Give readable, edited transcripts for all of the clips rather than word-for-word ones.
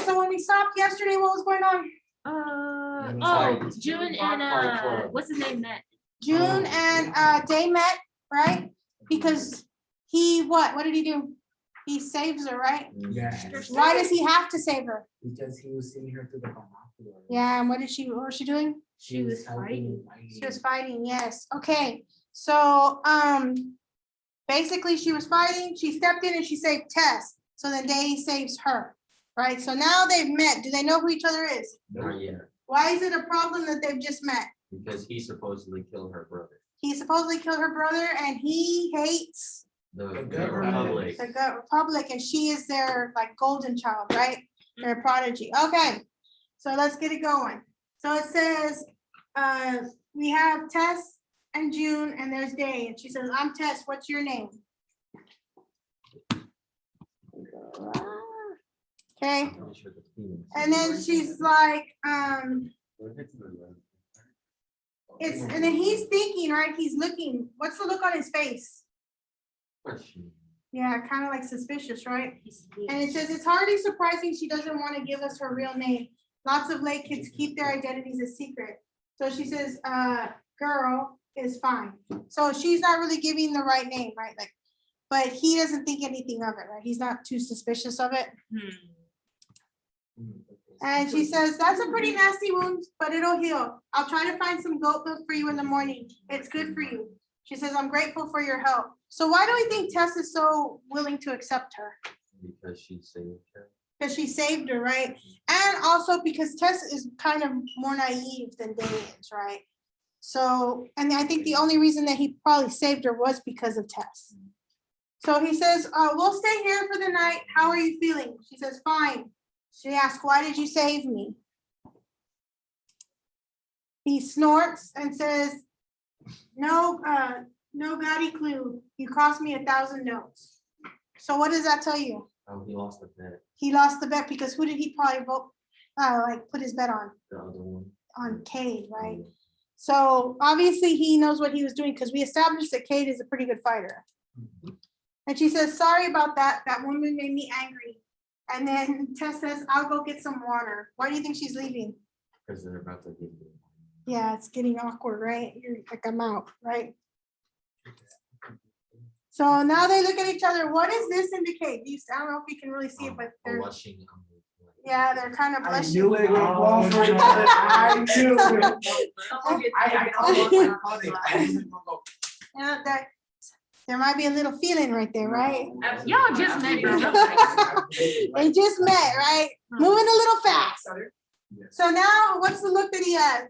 so when we stopped yesterday, what was going on? June and what's his name, Matt? June and they met, right? Because he what did he do? He saves her, right? Yeah, Why does he have to save her? because he was seeing her through the binoculars. Yeah, and what was she doing? She was helping She was fighting, yes. Okay, so basically she was fighting, she stepped in and she saved Tess. So then Day saves her, right? So now they've met. Do they know who each other is? Not yet, Why is it a problem that they've just met? because he supposedly killed her brother. He supposedly killed her brother and he hates The government. Republic. the Republic and she is their like golden child, right? Their prodigy. Okay, so let's get it going. So it says, we have Tess and June and there's Day. And she says, I'm Tess, what's your name? Okay, and then she's like, it's, and then he's thinking, right? He's looking, what's the look on his face? Yeah, kind of like suspicious, right? And it says, it's hardly surprising she doesn't want to give us her real name. Lots of late kids keep their identities a secret. So she says, girl is fine. So she's not really giving the right name, right? Like, but he doesn't think anything of it, right? He's not too suspicious of it. And she says, that's a pretty nasty wound, but it'll heal. I'll try to find some goat milk for you in the morning. It's good for you. She says, I'm grateful for your help. So why do we think Tess is so willing to accept her? Because she saved her. Because she saved her, right? And also because Tess is kind of more naive than Day is, right? So, and I think the only reason that he probably saved her was because of Tess. So he says, we'll stay here for the night. How are you feeling? She says, fine. She asks, why did you save me? He snorts and says, no gaudy clue. You cost me 1,000 notes. So what does that tell you? Oh, he lost the bet. He lost the bet because who did he probably vote, like put his bet on? The other one. On Cade, right? So obviously he knows what he was doing because we established that Cade is a pretty good fighter. And she says, sorry about that. That woman made me angry. And then Tess says, I'll go get some water. Why do you think she's leaving? Because they're about to get it. Yeah, it's getting awkward, right? You're like, I'm out, right? So now they look at each other. What does this indicate? I don't know if you can really see it, but they're, Blushing. yeah, they're kind of I blushing. knew it would fall for it. I knew it. I called it. Yeah, there might be a little feeling right there, right? Y'all just met, bro. They just met, right? Moving a little fast. So now, what's the look that he has?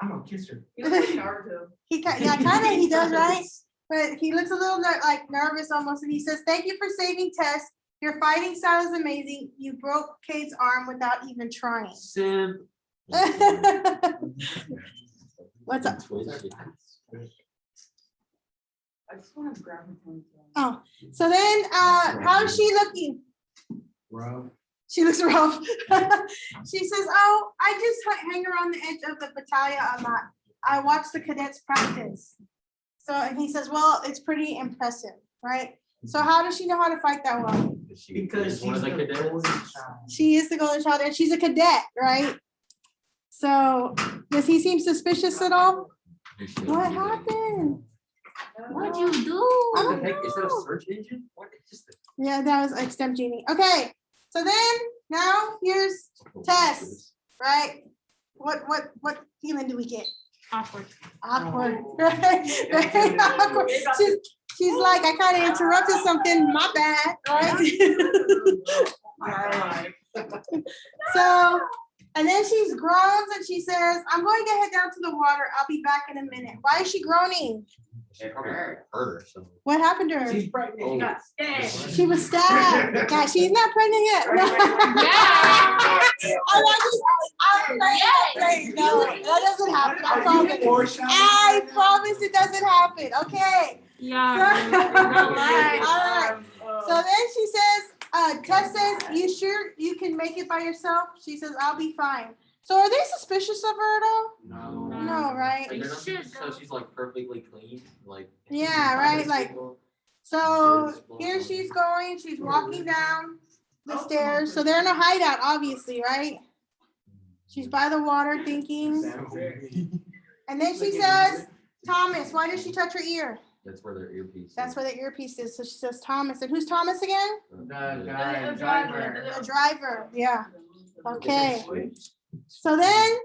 I'm gonna kiss her. He kind of he does, right? But he looks a little like nervous almost, and he says, "Thank you for saving Tess. Your fighting style is amazing. You broke Cade's arm without even trying." Simp. What's up? Twisted. I just want to grab her phone. Oh, so then, how is she looking? Bro. She looks rough. She says, "Oh, I just hang around the edge of the battalion a lot. I watch the cadets practice." So, and he says, "Well, it's pretty impressive, right?" So how does she know how to fight that well? Because She's one of the cadets. child. She is the golden child and she's a cadet, right? So does he seem suspicious at all? What happened? What'd you do? I What don't the heck? Is that a know. search engine? What is this? Yeah, that was extemp genie. Okay, so then now here's Tess, right? What feeling do we get? Awkward. Awkward, right? Very awkward. She's like, I kind of interrupted something, my bad, right? So, and then she groans and she says, I'm going to head down to the water. I'll be back in a minute. Why is she groaning? She probably hurt her. So. What happened to her? She's pregnant. Oh. Got stabbed. She was stabbed. Yeah, she's not pregnant yet. No. Yeah. No, that doesn't happen. I Are you promise. foreshadowing I right now? promise it doesn't happen. Okay. Yeah. All right. So then she says, Tess says, you sure you can make it by yourself? She says, I'll be fine. So are they suspicious of her at all? No. No, right? Like, they're not- should, so she's like perfectly clean, like. Yeah, right, like- So here she's going, she's walking down, the stairs. So they're in a hideout, obviously, right? She's by the water thinking. And then she says, Thomas, why did she touch her ear? That's where their earpiece. That's where the earpiece is. So she says Thomas. And who's Thomas again? The guy, The driver. driver. Yeah. Okay. So then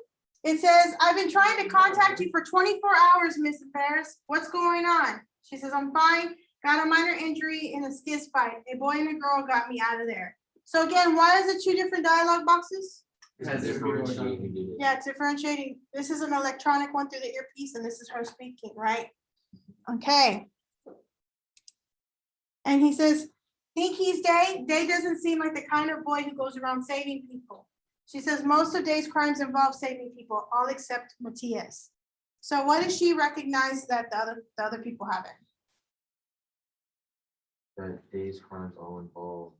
it says, I've been trying to contact you for 24 hours, Miss Ferris. What's going on? She says, I'm fine. Got a minor injury in a skiz fight. A boy and a girl got me out of there. So again, why is it two different dialogue boxes? Has it Differentiate who did it. Yeah, it's differentiating. This is an electronic one through the earpiece and this is her speaking, right? Okay. And he says, think he's Day? Day doesn't seem like the kind of boy who goes around saving people. She says, most of Day's crimes involve saving people, all except Matias. So what does she recognize that the other people haven't? That Day's crimes all involve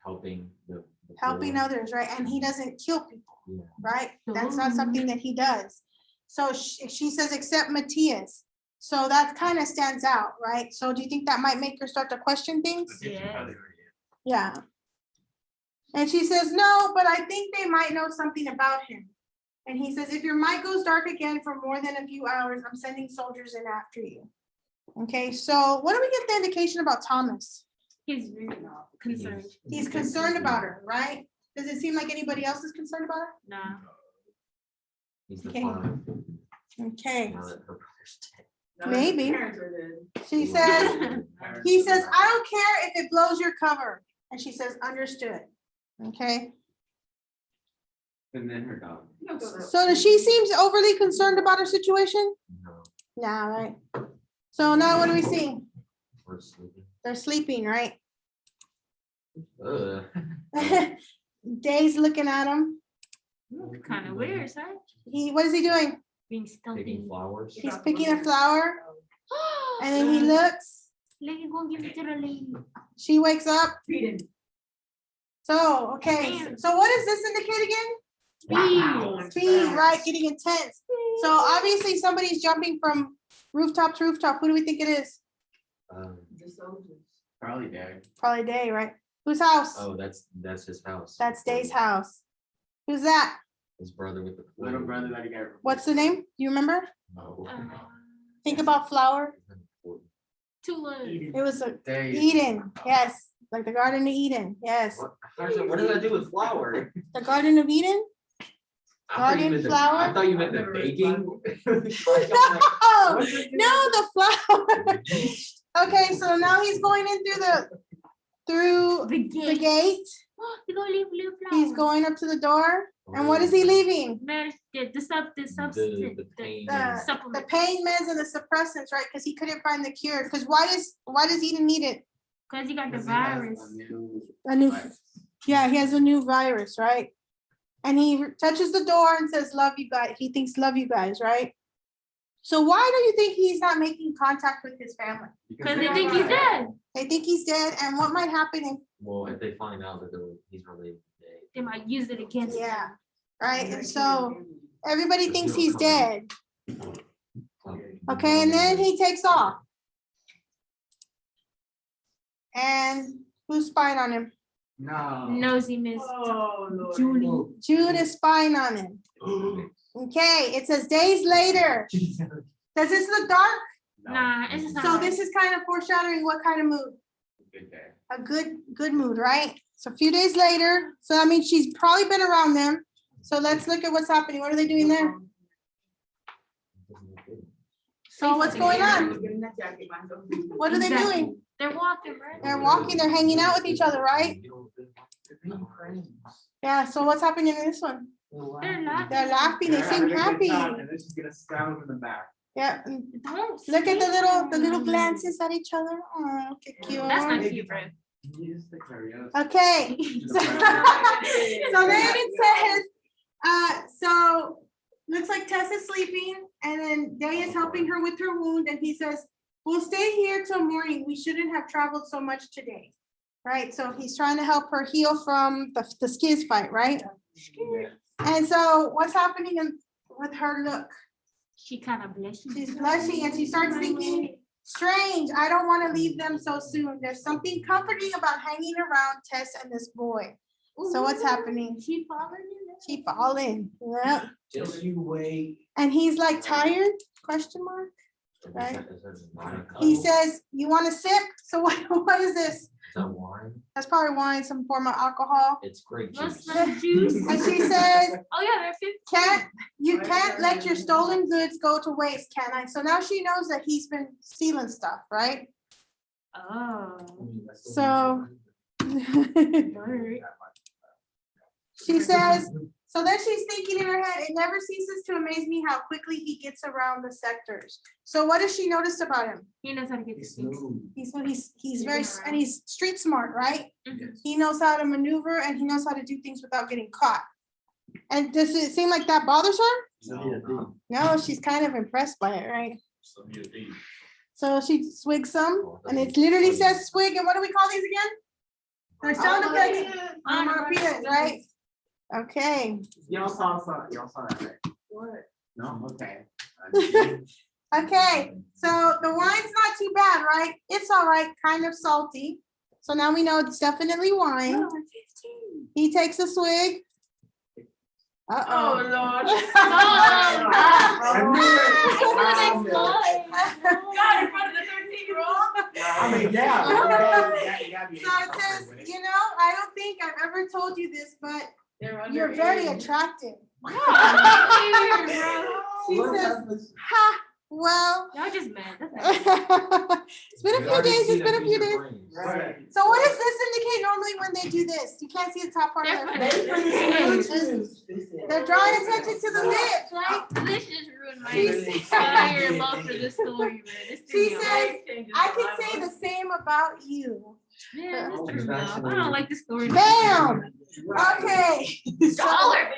helping the Helping poor. others, right? And he doesn't kill people, Yeah. right? That's not something that he does. So she says, except Matias. So that kind of stands out, right? So do you think that might make her start to question things? Yeah. Yeah. And she says, no, but I think they might know something about him. And he says, if your mic goes dark again for more than a few hours, I'm sending soldiers in after you. Okay, so what do we get the indication about Thomas? He's really concerned. He's concerned about her, right? Does it seem like anybody else is concerned about her? Nah. He's the Okay. father. Okay, Now that her brother's dead. Maybe. Parents are dead. she says, he says, I don't care if it blows your cover. And she says, understood. Okay, And then her dog. so does she seems overly concerned about her situation? No, Nah, right? So now what do we see? we're sleeping. They're sleeping, right? Ugh. Day's looking at him. Kind of weird, sir. What is he doing? Being stealthy. Picking flowers. He's picking a flower and then he looks, Let me go give it to the lady. she wakes up. Feeding. So, okay, so what does this indicate again? Speed. Speed, right, getting intense. So obviously somebody's jumping from rooftop to rooftop. Who do we think it is? The soldiers. Probably Dad. Probably Day, right? Whose house? Oh, that's his house. That's Day's house. Who's that? His brother with the. Little brother that he got. What's the name? Do you remember? No. Think about flower. Tulip. It was a Day. Eden, yes, like the Garden of Eden, yes. What does that do with flour? The Garden of Eden? I thought you Garden meant the- flower? I thought you meant the baking. No, no, the flower. Okay, so now he's going in through The the gate. gate. You go leave flower. He's going up to the door. And what is he leaving? The substance. The pain. The Supplement. pain meds and the suppressants, right? Because he couldn't find the cure. Because why does Eden need it? Because you got the Because he has virus. A new, virus. yeah, he has a new virus, right? And he touches the door and says, love you guys. He thinks love you guys, right? So why do you think he's not making contact with his family? Because they think he's dead. They think he's dead, and what might happen if, Well, if they find out that he's related to Dave. They might use it against him. yeah, right? And so everybody thinks he's dead. Okay, and then he takes off. And who's spying on him? No. Nosy Miss Oh, Lord. Julie. Jude is spying on him. Okay, it says days later. Does this look dark? Nah, it's just not. So right. this is kind of foreshadowing what kind of mood? Good day. A good mood, right? So a few days later, so that means she's probably been around them. So let's look at what's happening. What are they doing there? So what's going on? What are they Exactly. doing? They're walking, right? They're walking, they're hanging out with each other, right? Yeah, so what's happening in this one? They're laughing. They're laughing, they seem happy. And then she's gonna stab him in the back. Yeah, and Don't look at the say little that. glances at each other. Oh, cute. That's not cute, right? He is the curiosity. Okay, so then it says, so looks like Tess is sleeping and then Day is helping her with her wound and he says, we'll stay here till morning. We shouldn't have traveled so much today. Right, so he's trying to help her heal from the skiz fight, right? Yeah. And so what's happening with her look? She kind of blushes. She's blushing and she starts thinking, Strange, I don't want to leave them so soon. There's something comforting about hanging around Tess and this boy. So what's happening? She falling in love. She falling. Yeah. Just you wait. And he's like tired, question mark. Right. It says wine. He says, you want a sip? So what is this? Is that wine? That's probably wine, some form of alcohol. It's grape What's juice. the juice? And she says, Oh, yeah, they're 50. you can't let your stolen goods go to waste, can I? So now she knows that he's been stealing stuff, right? Oh. So Word. she says, so then she's thinking in her head, it never ceases to amaze me how quickly he gets around the sectors. So what does she notice about him? He knows how to get the It's things. smooth. He's very, and he's street smart, right? Mhm. He knows how to maneuver and he knows how to do things without getting caught. And does it seem like that bothers her? No, she's kind of impressed by it, right? So she swigs some, and it literally says swig, and what do we call these again? They're sound effects. Onomatopoeias, right? Okay, Y'all saw that, right? What? No, okay. okay, so the wine's not too bad, right? It's all right, kind of salty. So now we know it's definitely wine. Oh, 15. He takes a swig. Oh, Uh-oh. Lord. I knew it. God, in front of the 13-year-old. I mean, yeah. You gotta be So it says, you know, I don't think I've ever told you this, but you're very attractive. She says, ha, well. Y'all just mad. That's not- It's been a few days, it's been a few days. Right. So what does this indicate normally when they do this? You can't see the top part of their face. They're drawing attention to the lips, right? This just ruined my She entire love for this story, man. This She threw me off. says, I can say the same about you. Man, this threw me off. I don't like this story. Bam! Okay. So Dollar.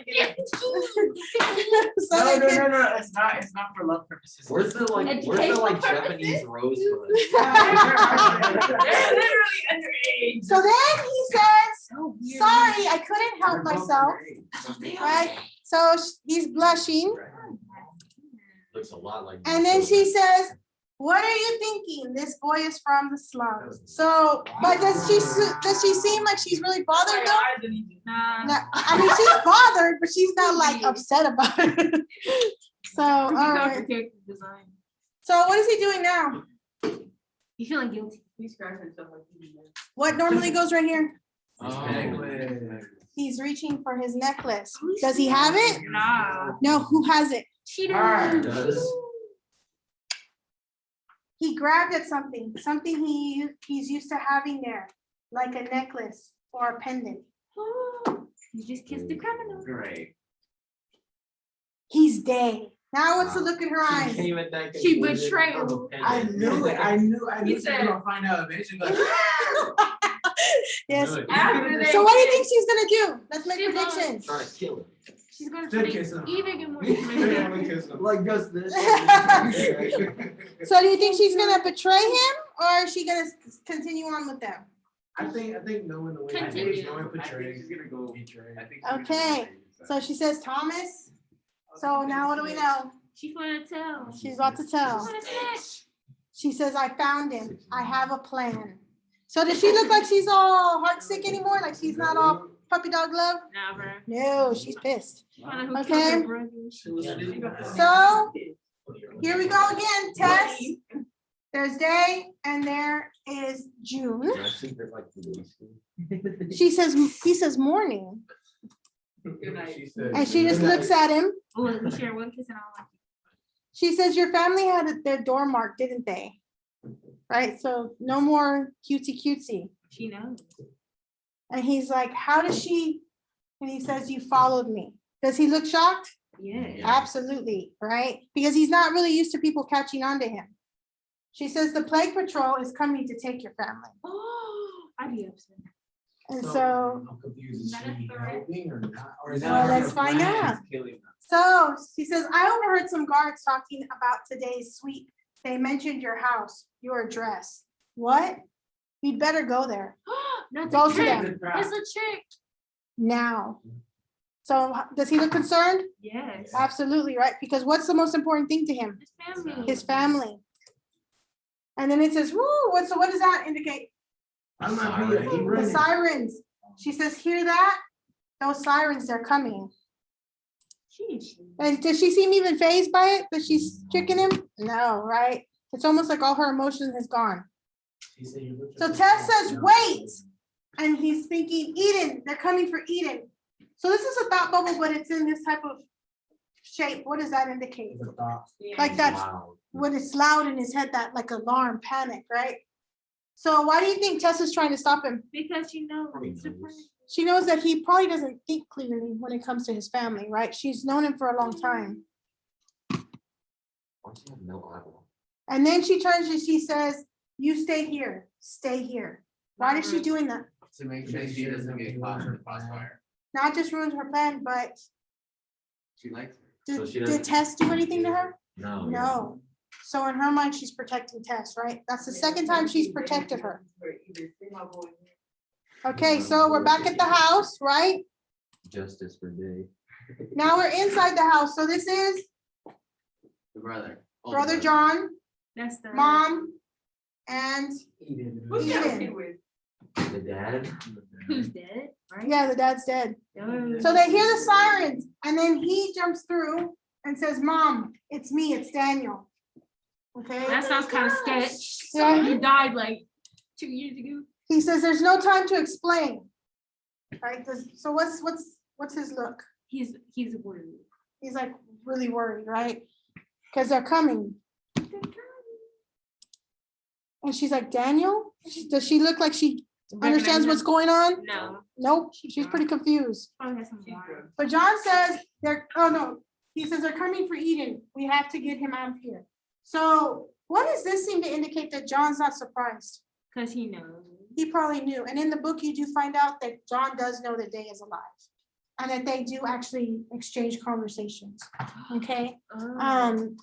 so No, they no, can- no, it's not for love purposes. Where's the Educational Japanese rose They're literally underage. So then he says, sorry, I couldn't help myself, right? So he's blushing. Looks a lot like. And then she says, what are you thinking? This boy is from the slums. So, but does she seem like she's really bothered though? Nah. No, I mean, she's bothered, but she's not like upset about it. So, all right. Character design. So what is he doing now? You feeling guilty? He's scratching stuff like he did. What normally goes right here? Oh. He's reaching for his necklace. Does he have it? Nah. No, who has it? She Alright. does. He grabbed at something he's used to having there, like a necklace or a pendant. You just kissed the criminal. Great. He's dead. Now what's the look in her eyes? She betrayed him. I knew it. I knew He she was said- gonna find out eventually. Like, Yes. After they So what do you did- think she's gonna do? Let's make She predictions. Trying to kill him. She's gonna Good try kiss to him. either get more information. like just this. So do you think she's gonna betray him or is she gonna continue on with them? I think knowing the way Continue. knowing portraying. she's gonna go betray. Okay. So she says Thomas. So now what do we know? She's gonna tell. She's about to tell. She's gonna snitch. She says, I found him. I have a plan. So does she look like she's all heartsick anymore? Like she's not all puppy dog love? Nah, bro. No, she's pissed. Find out who Okay. killed her brother. So here we go again, Tess. There's day and there is June. Can I see her, like, the He says morning. Good night. And she just looks at him. Oh, we share one kiss and I like She says, your family had their door marked, didn't they? Right, so no more cutesy. it. She knows. And he's like, how does she? And he says, you followed me. Does he look shocked? Yeah. Absolutely, right? Because he's not really used to people catching on to him. She says, the plague patrol is coming to take your family. Oh, I'd be upset. And so, I'm confused. Is Not she a threat. helping or not? Or is Well, that let's her find plan? out. She's killing them. so she says, I overheard some guards talking about today's sweep. They mentioned your house, your address. What? You'd better go there That's Go a to trick. them. Good crowd. It's a trick. now. So does he look concerned? Yes. Absolutely, right? Because what's the most important thing to him? His family. His family. And then it says, woo, what does that indicate? I'm not here. He The running. sirens. She says, hear that? Those sirens, they're coming. Sheesh. And does she seem even phased by it? That she's tricking him? No, right? It's almost like all her emotion has gone. He said you looked So at the- Tess says, wait. And he's thinking, Eden, they're coming for Eden. So this is a thought bubble, but it's in this type of shape. What does that indicate? The thought. Like that's Wow. when it's loud in his head, that like alarm, panic, right? So why do you think Tess is trying to stop him? Because you know. Probably it's a knows. prank. She knows that he probably doesn't think clearly when it comes to his family, right? She's known him for a long time. Why does he have no eyeball? And then she turns and she says, you stay here, stay here. Why is she doing that? To make sure she doesn't get caught in the crossfire. Not just ruins her plan, but She likes her. So did, she did doesn't- Tess do anything to her? No. No. So in her mind, she's protecting Tess, right? That's the second time she's protected her. Okay, so we're back at the house, right? Justice for Day. Now we're inside the house. So this is The brother. older Brother John, That's the. Mom, and He did. Who's that Eden. kid with? The dad? Who's dead, right? yeah, the dad's dead. Duh. So they hear the sirens and then he jumps through and says, Mom, it's me, it's Daniel. Okay, That sounds kind of sketch. Yeah. He died like 2 years ago. he says, there's no time to explain. Right, so what's his look? He's worried. He's like really worried, right? Because they're coming. And she's like, Daniel? Does she look like she understands what's going on? No. Nope, she's pretty confused. Probably has some water. But John says oh no, he says they're coming for Eden. We have to get him out of here. So what does this seem to indicate that John's not surprised? Cause he knows. He probably knew. And in the book, you do find out that John does know that Day is alive. And that they do actually exchange conversations. Okay? Oh.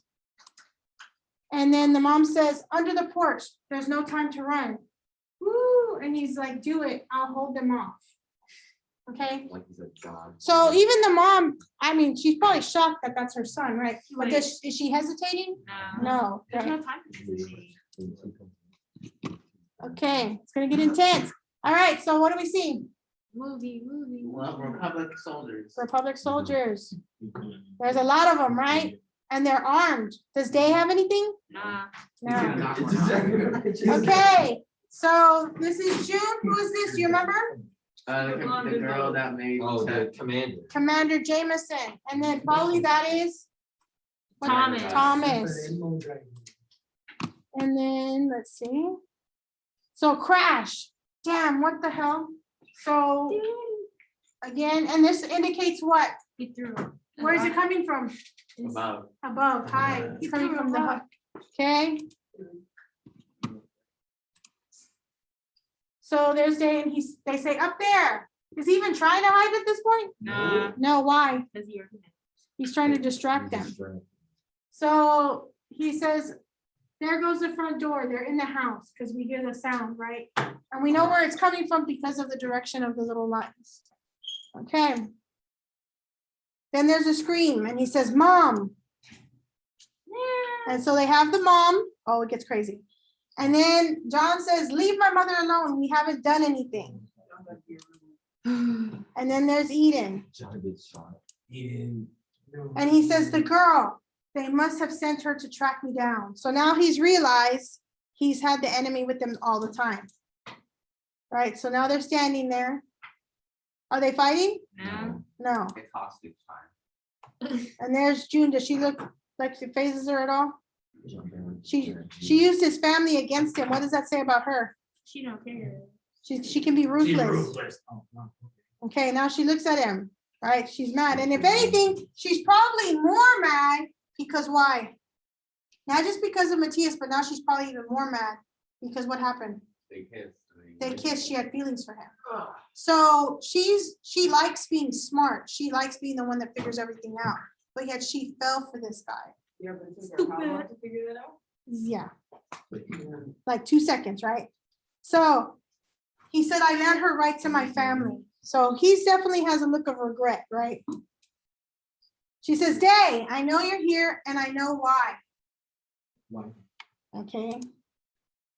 And then the mom says, under the porch, there's no time to run. Woo, and he's like, do it, I'll hold them off. Okay, Like he's a god. so even the mom, I mean, she's probably shocked that that's her son, right? But Wait. is she hesitating? No. No. There's right. no time for this. Okay, it's gonna get intense. All right, so what do we see? Movie. Well, Republic soldiers. Republic soldiers. There's a lot of them, right? And they're armed. Does Day have anything? Nah. No. Okay. Okay, so this is June. Who is this? Do you remember? The girl that made. Oh, the commander. Commander Jameson, and then probably that is Thomas. Thomas. And then, let's see. So Crash, damn, what the hell? So, again, and this indicates what? He threw it. Where is it coming from? Above. Above, high, it's coming from the, okay? So there's Day, and they say up there. Is he even trying to hide at this point? Nah. No, why? Cause he already knows. He's trying to distract them. So he says, there goes the front door. They're in the house because we hear the sound, right? And we know where it's coming from because of the direction of the little lines. Okay. Then there's a scream and he says, Mom. And so they have the mom. Oh, it gets crazy. And then John says, leave my mother alone. We haven't done anything. And then there's Eden. John gets shot. And he says, the girl, they must have sent her to track me down. So now he's realized he's had the enemy with them all the time. Right, so now they're standing there. Are they fighting? No. No. It's hostage time. And there's June. Does she look like she phases her at all? She She used his family against him. What does that say about her? She don't care. She can be ruthless. Okay, now she looks at him, right? She's mad. And if anything, she's probably more mad because why? Not just because of Matthias, but now she's probably even more mad because what happened? They kissed. They kissed, she had feelings for him. So she likes being smart. She likes being the one that figures everything out, but yet she fell for this guy. Stupid. Yeah, like 2 seconds, right? So he said, I led her right to my family. So he's definitely has a look of regret, right? She says, Day, I know you're here and I know why. Okay.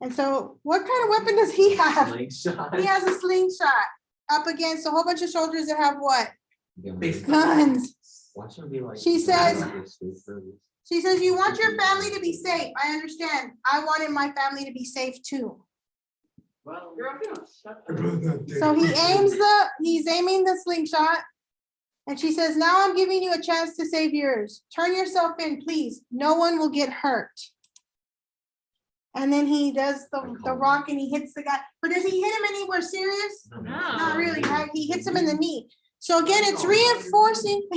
And so what kind of weapon does he have? Slingshot. He has a slingshot up against a whole bunch of soldiers that have what? Guns. Guns. Watch him be like. She says- "Sleep She says, you want your family to be safe. I understand. I wanted my family to be safe too. Well, Girl, if you don't shut up. So he's aiming the slingshot. And she says, now I'm giving you a chance to save yours. Turn yourself in, please. No one will get hurt. And then he does the rock and he hits the guy. But does he hit him anywhere serious? Not really, right? He hits him in the knee. So again, it's reinforcing,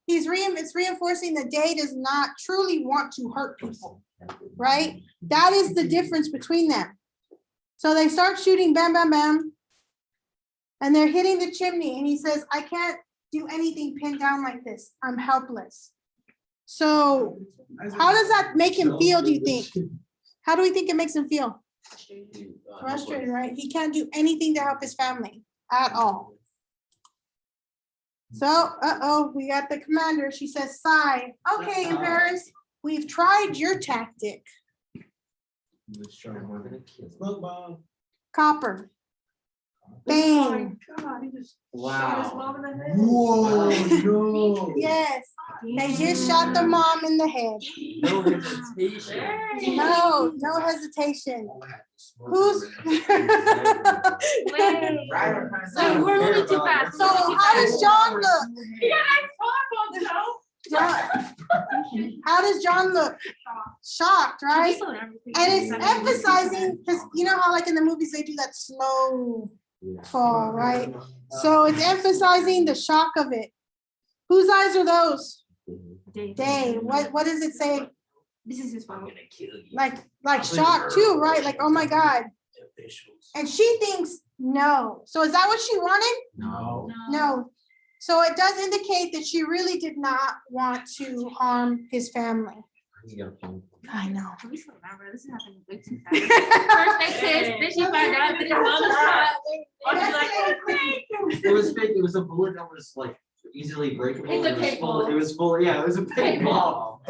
it's reinforcing that Day does not truly want to hurt people, right? That is the difference between them. So they start shooting, bam, bam, bam. And they're hitting the chimney and he says, I can't do anything pinned down like this. I'm helpless. So how does that make him feel, do you think? How do we think it makes him feel? Frustrated, right? He can't do anything to help his family at all. So, uh-oh, we got the commander. She says, sigh. Okay, in Paris, we've tried your tactic. Smoke bomb. Copper. Oh Bang. God, he just shot his Wow. mom in the head. Whoa, no. Yes, they just shot the mom in the head. No hesitation. No hesitation. Who's? Wait. Right. So we're moving too fast. So how does John look? He got an Xbox, How does John look? Shocked, right? And it's emphasizing, because you know how like in the movies they do that slow fall, right? So it's emphasizing the shock of it. Whose eyes are those? Day. What does it say? This is his fault. Like shock too, right? Like, oh my God. And she thinks no. So is that what she wanted? No. No. So it does indicate that she really did not want to harm his family. You got a phone. I know. We still remember, this is happening way too fast. First they kiss, then she found out that his mom was shot. And she's like, oh, great. It was fake. It was a bullet that was like easily breakable. It's a It was full. paintball. It was full. Yeah, it was a paintball.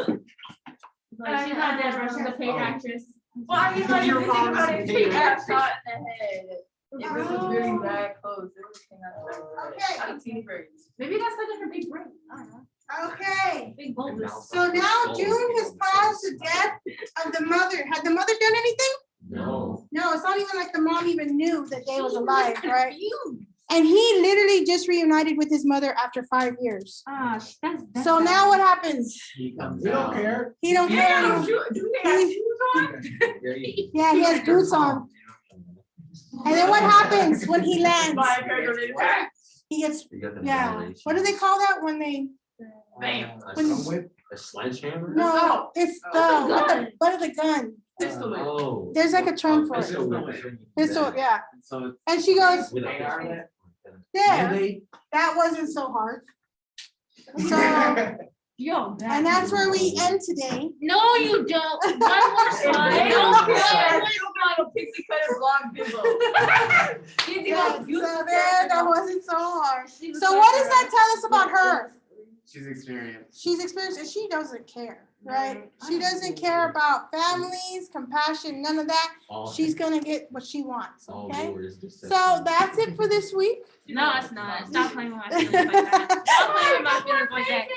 Like, she's not dead, bro, she's a paid actress. Well, I mean, like, Your if you think about it, mom's she got favorite. shot in the head. If it was really that close, it was Okay. I've seen birds. Maybe that's like her big brain, I don't know. Okay. Big bulbous. So now June has caused the death of the mother. Had the mother done anything? No. No, it's not even like the mom even knew that Day was alive, right? Confused. And he literally just reunited with his mother after 5 years. Ah, that's. So now what happens? He comes We don't out. care. He don't care Yeah, anymore. do they have shoes on? Yeah, he has boots on. And then what happens when he lands? My character did that. He gets, You got the yeah. annihilation. What do they call that when they? Bam. A sledgehammer? No, it's the butt of the gun. Pistol whip. Oh. There's like a term for it. Pistol whip. Pistol, yeah. So it's. And she goes, With a They are pistol. there, that wasn't so hard. So, Yo, and that's where we end today. No, you don't. One more slide. They Don't don't play. care. You got a pixie cutter blonde pillow. Yeah, so there, that wasn't so hard. So what does that tell us about her? She's experienced. She's experienced and she doesn't care, right? She doesn't care about families, compassion, none of that. All- She's gonna get what she wants, all okay? war is deception. So that's it for this week. No, it's not. Stop playing with my feelings like that. Stop playing with my feelings like that.